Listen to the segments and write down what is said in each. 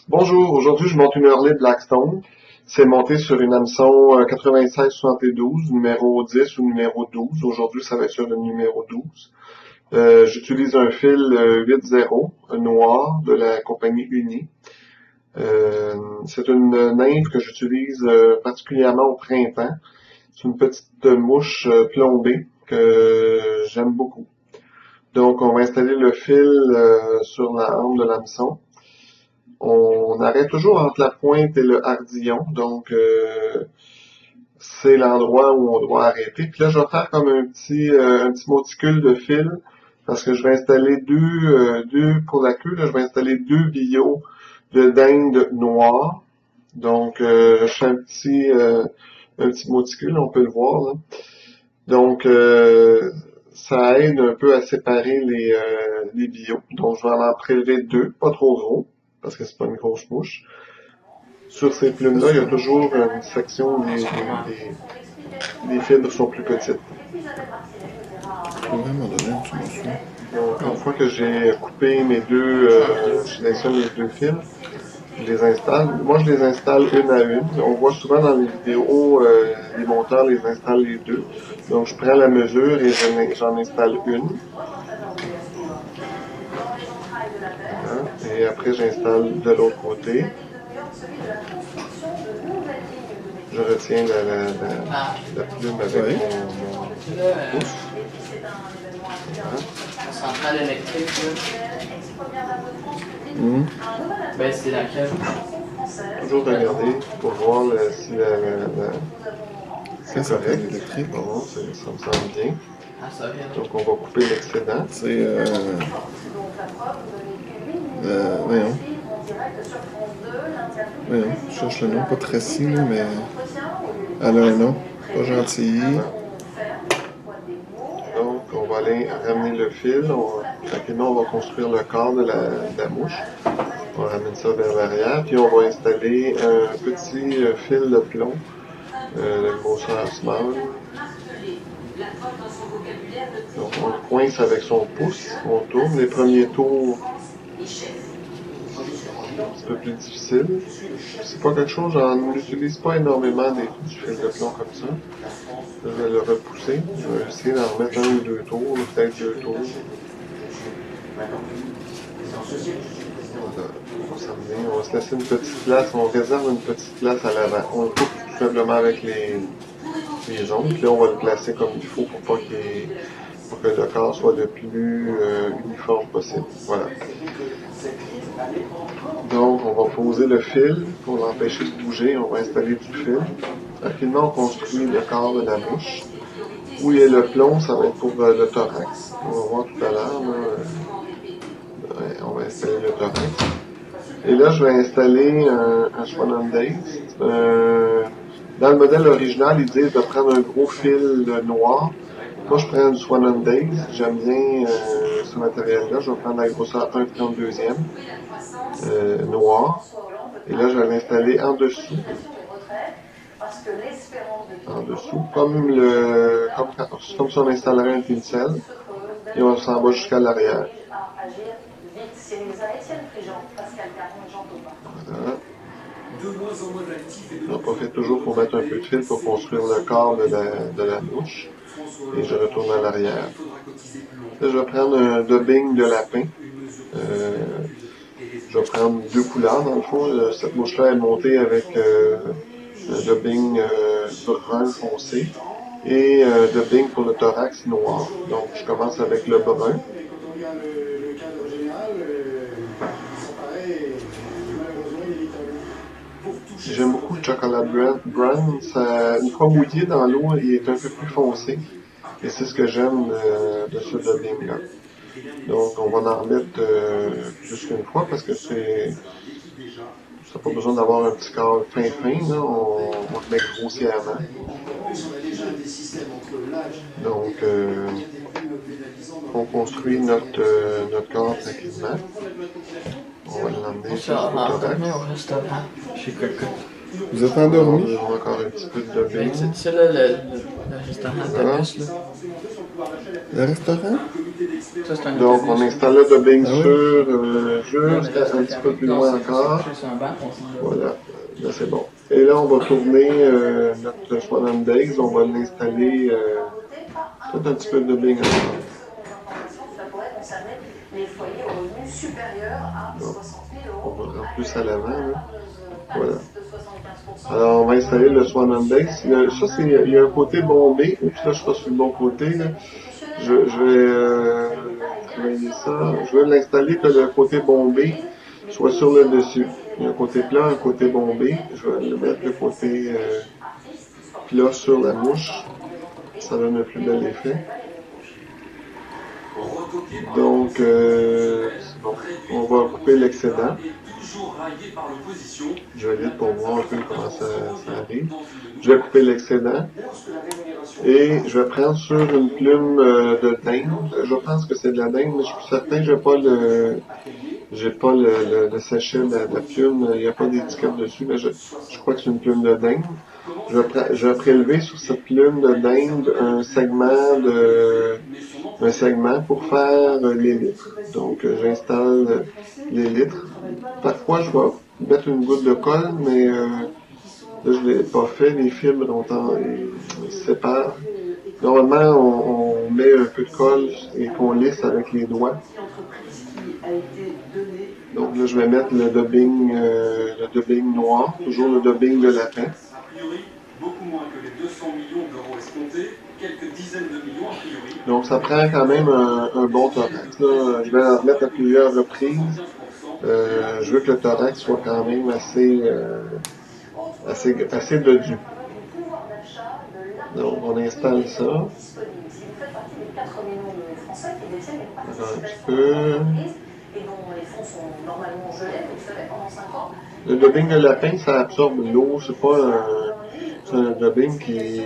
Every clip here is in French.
Bonjour, aujourd'hui je monte une Hurley Blackstone. C'est monté sur une hameçon 96-72, numéro 10 ou numéro 12. Aujourd'hui ça va être sur le numéro 12. J'utilise un fil 8-0 noir de la compagnie Uni. C'est une nymphe que j'utilise particulièrement au printemps. C'est une petite mouche plombée que j'aime beaucoup. Donc on va installer le fil sur la hampe de l'hameçon. On arrête toujours entre la pointe et le hardillon, donc c'est l'endroit où on doit arrêter. Puis là, je vais faire comme un petit monticule de fil, parce que je vais installer deux pour la queue, là, je vais installer deux billots de dinde noire. Donc, je fais un petit monticule, on peut le voir, là. Donc, ça aide un peu à séparer les billots. Donc, je vais en prélever deux, pas trop gros, parce que c'est pas une grosse mouche. Sur ces plumes-là, il y a toujours une section où les fibres sont plus petites. Faut vraiment donner un petit morceau. Donc, une fois que j'ai coupé je sélectionne les deux fils, je les installe. Moi, je les installe une à une. On voit souvent dans les vidéos, les monteurs les installent les deux. Donc, je prends la mesure et j'en installe une. Voilà. Et après, j'installe de l'autre côté. Je retiens la plume avec Ouais. mon pouce. Voilà. Centrale électrique, Mmh. ben c'est laquelle? Toujours regarder pour voir si Ça, c'est c'est correct. électrique. Bon, ça me semble bien. Ah, ça vient. Donc, on va couper l'excédent. C'est. Voyons. Voyons, je cherche le nom. Pas Tracy, là, mais. Elle a un nom. Pas Gentilly. Donc, on va aller ramener le fil. Tranquillement, on va construire le corps de la mouche. On ramène ça vers l'arrière. Puis, on va installer un petit fil de plomb de grosseur small. Donc, on le coince avec son pouce. On tourne. Les premiers tours, c'est un petit peu plus difficile. C'est pas quelque chose, j'en utilise pas énormément du fil de plomb comme ça. Là, je vais le repousser. Je vais essayer d'en remettre un ou deux tours, peut-être deux tours. Voilà. On va se laisser une petite place, on réserve une petite place à l'avant. On le coupe tout simplement avec les jambes, puis là on va le placer comme il faut pour que le corps soit le plus uniforme possible. Voilà. Donc on va poser le fil pour l'empêcher de bouger, on va installer du fil. Tranquillement on construit le corps de la mouche. Où il y a le plomb, ça va être pour le thorax. On va voir tout à l'heure. On va installer le thorax. Et là, je vais installer un Swan and Days. Dans le modèle original, ils disent de prendre un gros fil noir. Moi, je prends du Swan and Days. J'aime bien ce matériel-là. Je vais prendre la grosseur 1/32e noir. Et là, je vais l'installer en dessous. En dessous, comme si on installerait un pincel. Et on s'en va jusqu'à l'arrière. Voilà. J'en profite toujours pour mettre un peu de fil pour construire le corps de la mouche. Et je retourne à l'arrière. Là, je vais prendre un dubbing de lapin. Je vais prendre deux couleurs dans le fond. Cette mouche-là est montée avec un dubbing brun foncé et dubbing pour le thorax noir. Donc, je commence avec le brun. J'aime beaucoup le chocolat brown. Une fois mouillé dans l'eau, il est un peu plus foncé. Et c'est ce que j'aime de ce dubbing-là. Donc, on va en remettre plus qu'une fois parce que ça n'a pas besoin d'avoir un petit corps fin, là. On le met grossièrement. Donc, on construit notre corps tranquillement. On va l'emmener sur le thorax. Au restaurant, chez Coco. Vous êtes endormi? On a encore un petit peu de dubbing. C'est là le restaurant de bus, là. Le restaurant? Ça, c'est un Donc, on autobus. installe le dubbing Ah oui? sur Non, mais juste là, c'est un petit peu plus loin encore. C'est sur un banc, on s'en va. Voilà, là c'est bon. Et là, on va tourner notre Swan and Days, on va l'installer peut-être un petit peu de dubbing encore. Donc, on va rendre plus à l'avant, là. Voilà. Alors, on va installer le Swan and Days. Ça, il y a un côté bombé. Oups, là, je suis pas sur le bon côté, là. Je vais travailler ça. Je vais l'installer que le côté bombé soit sur le dessus. Il y a un côté plat, un côté bombé. Je vais le mettre le côté plat sur la mouche. Ça donne un plus bel effet. Donc, c'est bon. On va couper l'excédent. Je vais lire pour voir un peu comment ça arrive. Je vais couper l'excédent. Et je vais prendre sur une plume de dinde. Je pense que c'est de la dinde, mais je suis certain que j'ai pas le sachet de la plume. Il n'y a pas d'étiquette dessus, mais je crois que c'est une plume de dinde. Je vais prélever sur cette plume de dinde un segment pour faire les litres. Donc, j'installe les litres. Parfois, je vais mettre une goutte de colle, mais là, je ne l'ai pas fait. Les fibres, ils se séparent. Normalement, on met un peu de colle et qu'on lisse avec les doigts. Donc là, je vais mettre le dubbing noir, toujours le dubbing de lapin. Beaucoup moins que les 200 millions d'euros escomptés, quelques dizaines de millions a priori. Donc ça prend quand même un bon thorax. Là. Je vais en mettre à plusieurs reprises. Je veux que le thorax soit quand même assez dodu. Donc on installe ça. Encore un petit peu. Le dubbing de lapin, ça absorbe l'eau. C'est pas un dubbing qui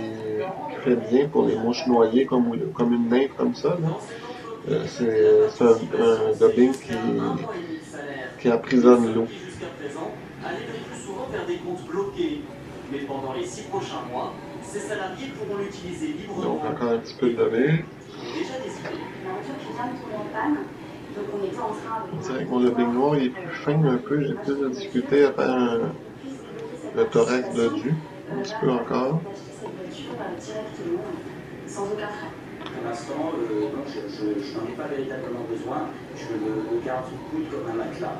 fait bien pour les mouches noyées comme une nymphe comme ça. C'est un dubbing qui emprisonne l'eau. Donc encore un petit peu de dubbing. C'est vrai que mon dubbing noir il est plus fin un peu, j'ai plus de difficulté à faire le thorax dodu. Un petit peu encore. Pour l'instant, je n'en ai pas véritablement besoin. Je le garde sous le coude comme un matelas.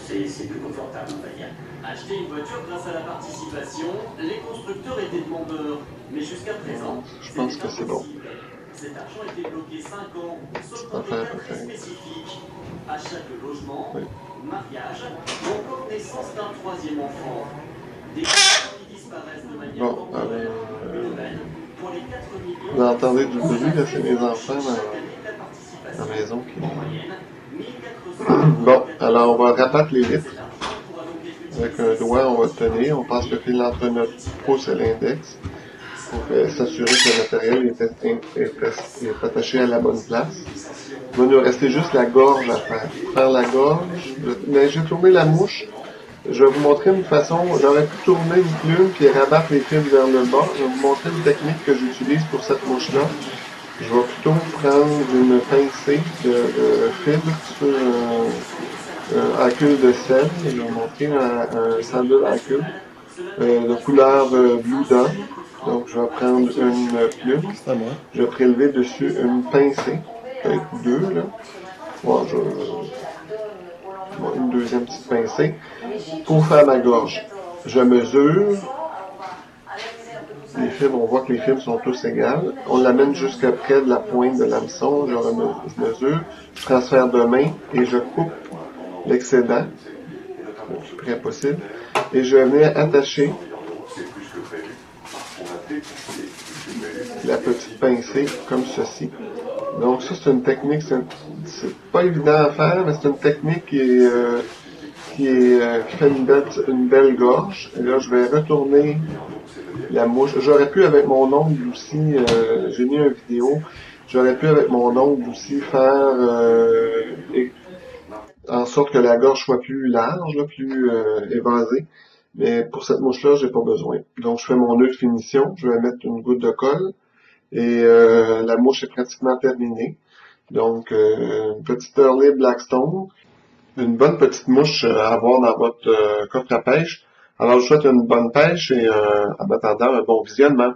C'est plus confortable, on va dire. Acheter une voiture grâce à la participation, les constructeurs étaient demandeurs. Mais jusqu'à présent, je pense que c'est bon. Cet argent était bloqué 5 ans, sauf dans des cas très spécifiques. Achat de logement, mariage, ou encore naissance d'un troisième enfant. Des gens qui disparaissent de manière temporaire. Pour les 4 millions... Vous entendez du bruit, là, c'est mes enfants dans la maison qui... Bon, alors on va rabattre les litres. Avec un doigt, on va tenir. On passe le fil entre notre pouce et l'index pour s'assurer que le matériel est attaché à la bonne place. Il va nous rester juste la gorge à faire. Pour faire la gorge, mais j'ai tourné la mouche. Je vais vous montrer une façon, j'aurais pu tourner une plume puis rabattre les fibres vers le bas. Je vais vous montrer une technique que j'utilise pour cette mouche-là. Je vais plutôt prendre une pincée de fibres sur un acule de sel. Je vais vous montrer un sandal acule de couleur Blue Dog. Donc je vais prendre une plume. Je vais prélever dessus une pincée, peut-être deux là. Bon, une deuxième petite pincée pour faire ma gorge. Je mesure. Les fibres, on voit que les fibres sont tous égales. On l'amène jusqu'à près de la pointe de l'hameçon. Je mesure. Je transfère de main et je coupe l'excédent le plus près possible. Et je vais venir attacher la petite pincée comme ceci. Donc ça c'est une technique, c'est pas évident à faire, mais c'est une technique qui fait une belle gorge. Et là je vais retourner la mouche. J'aurais pu avec mon ongle aussi, j'ai mis une vidéo, j'aurais pu avec mon ongle aussi faire en sorte que la gorge soit plus large, là, plus évasée. Mais pour cette mouche-là, j'ai pas besoin. Donc je fais mon nœud de finition, je vais mettre une goutte de colle. Et la mouche est pratiquement terminée. Donc, une petite Early Blackstone, une bonne petite mouche à avoir dans votre coffre à pêche. Alors, je vous souhaite une bonne pêche et en attendant, un bon visionnement.